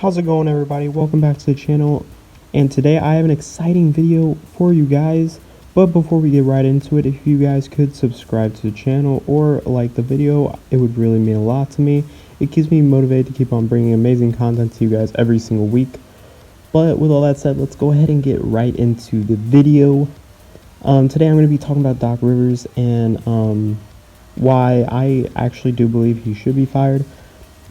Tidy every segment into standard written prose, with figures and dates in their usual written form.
How's it going, everybody? Welcome back to the channel, and today I have an exciting video for you guys. But before we get right into it, if you guys could subscribe to the channel or like the video, it would really mean a lot to me. It keeps me motivated to keep on bringing amazing content to you guys every single week. But with all that said, let's go ahead and get right into the video. Today I'm going to be talking about Doc Rivers and why I actually do believe he should be fired.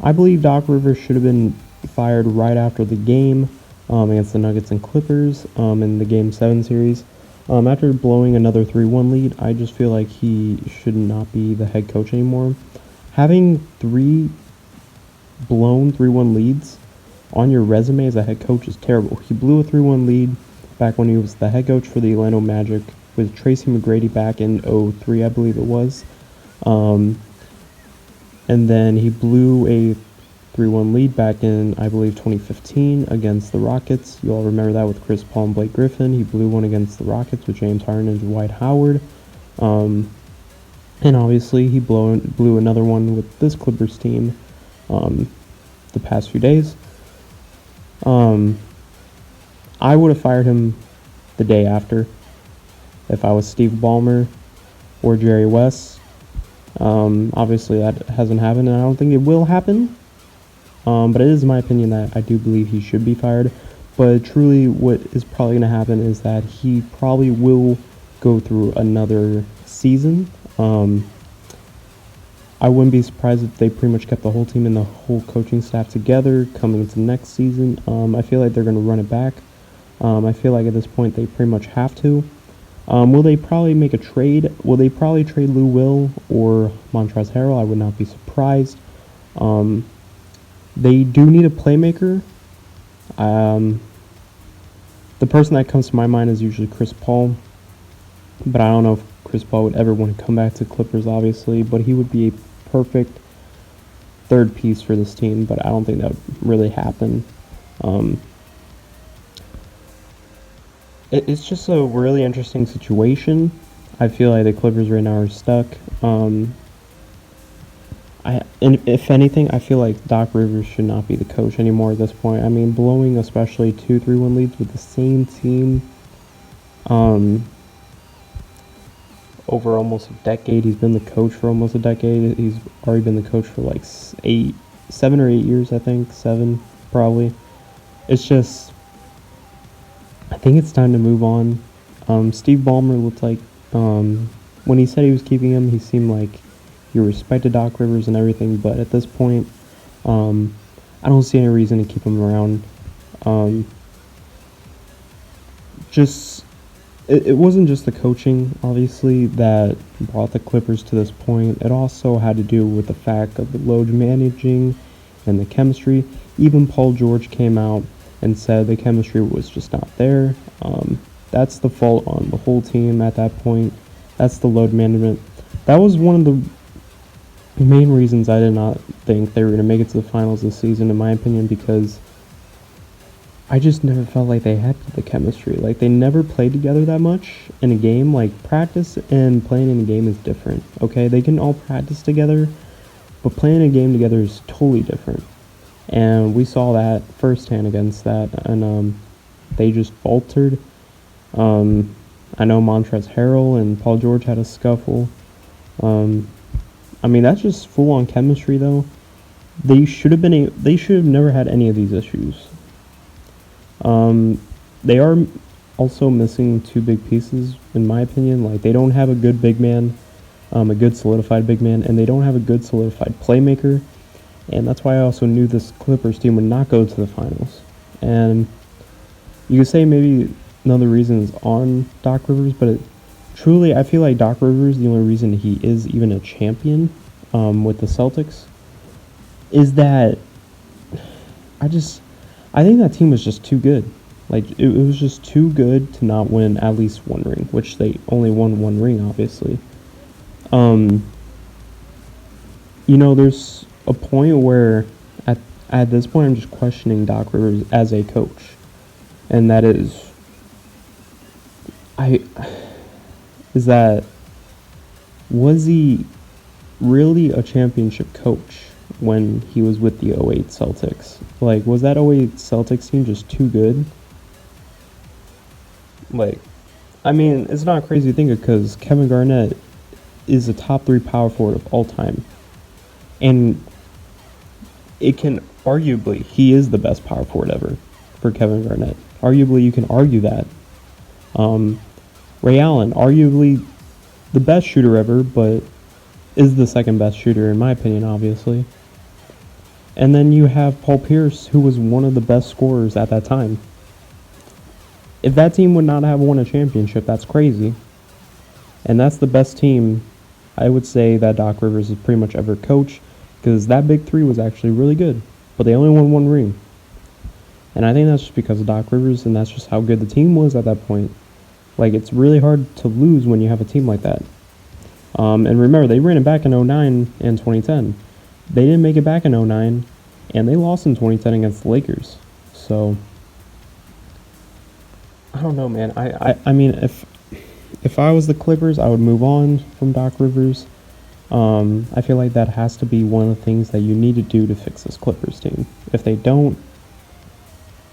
I believe Doc Rivers should have been fired right after the game against the Nuggets and Clippers in the Game 7 series. After blowing another 3-1 lead, I just feel like he should not be the head coach anymore. Having three blown 3-1 leads on your resume as a head coach is terrible. He blew a 3-1 lead back when he was the head coach for the Orlando Magic with Tracy McGrady back in 2003, I believe it was. And then he blew a 3-1 lead back in, I believe, 2015 against the Rockets. You all remember that with Chris Paul and Blake Griffin. He blew one against the Rockets with James Harden and Dwight Howard. And obviously he blew another one with this Clippers team the past few days. I would have fired him the day after if I was Steve Ballmer or Jerry West. Obviously that hasn't happened, and I don't think it will happen. But it is my opinion that I do believe he should be fired. But truly what is probably going to happen is that he probably will go through another season. I wouldn't be surprised if they pretty much kept the whole team and the whole coaching staff together coming into next season. I feel like they're going to run it back. I feel like at this point they pretty much have to. Will they probably make a trade? Will they probably trade Lou Will or Montrezl Harrell? I would not be surprised. They do need a playmaker. The person that comes to my mind is usually Chris Paul. But I don't know if Chris Paul would ever want to come back to Clippers, obviously. But he would be a perfect third piece for this team. But I don't think that would really happen. It's just a really interesting situation. I feel like the Clippers right now are stuck. And if anything, I feel like Doc Rivers should not be the coach anymore at this point. I mean, blowing especially 2 3-1 leads with the same team over almost a decade. He's been the coach for almost a decade. He's already been the coach for like 7 or 8 years, I think. 7, probably. It's just, I think it's time to move on. Steve Ballmer looked like, when he said he was keeping him, he seemed like he respected Doc Rivers and everything, but at this point, I don't see any reason to keep him around. It wasn't just the coaching, obviously, that brought the Clippers to this point. It also had to do with the fact of the load managing and the chemistry. Even Paul George came out and said the chemistry was just not there. That's the fault on the whole team at that point. That's the load management. That was one of the main reasons I did not think they were going to make it to the finals this season, in my opinion, because I just never felt like they had the chemistry. Like, they never played together that much in a game. Like, practice and playing in a game is different, okay? They can all practice together, but playing a game together is totally different. And we saw that firsthand against that, and they just faltered. I know Montrezl Harrell and Paul George had a scuffle. I mean, that's just full-on chemistry, though. They should have never had any of these issues. They are also missing 2 big pieces, in my opinion. Like, they don't have a good big man, a good solidified big man, and they don't have a good solidified playmaker. And that's why I also knew this Clippers team would not go to the finals. And you could say maybe another reason is on Doc Rivers, but truly, I feel like Doc Rivers, the only reason he is even a champion with the Celtics, is that I think that team was just too good. Like, it was just too good to not win at least one ring, which they only won 1 ring, obviously. There's a point where at this point I'm just questioning Doc Rivers as a coach, and that is was he really a championship coach? when he was with the '08 Celtics. Like, was that '08 Celtics team just too good? Like, I mean, it's not crazy to think of because Kevin Garnett is a top 3 power forward of all time. And it can arguably, he is the best power forward ever for Kevin Garnett. Arguably, you can argue that. Ray Allen, arguably the best shooter ever, but is the second best shooter in my opinion, obviously. And then you have Paul Pierce, who was one of the best scorers at that time. If that team would not have won a championship, that's crazy. And that's the best team, I would say, that Doc Rivers has pretty much ever coached, because that big three was actually really good, but they only won 1 ring. And I think that's just because of Doc Rivers, and that's just how good the team was at that point. Like, it's really hard to lose when you have a team like that. And remember, they ran it back in 2009 and 2010. They didn't make it back in 2009, and they lost in 2010 against the Lakers. So, I don't know, man. I mean, if I was the Clippers, I would move on from Doc Rivers. I feel like that has to be one of the things that you need to do to fix this Clippers team. If they don't,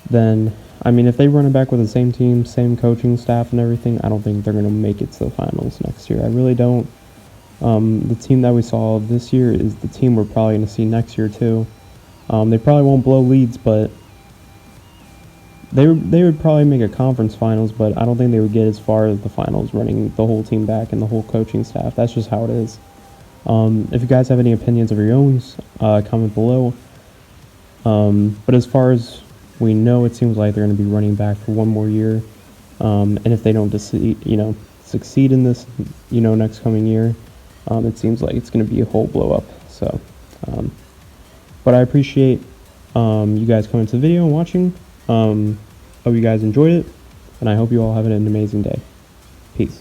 then, I mean, if they run it back with the same team, same coaching staff and everything, I don't think they're going to make it to the finals next year. I really don't. The team that we saw this year is the team we're probably going to see next year too. They probably won't blow leads, but they would probably make a conference finals, but I don't think they would get as far as the finals running the whole team back and the whole coaching staff. That's just how it is. If you guys have any opinions of your own, comment below. But as far as we know, it seems like they're going to be running back for 1 more year. And if they don't succeed in this, next coming year, it seems like it's going to be a whole blow up. So, but I appreciate you guys coming to the video and watching. Hope you guys enjoyed it, and I hope you all have an amazing day. Peace.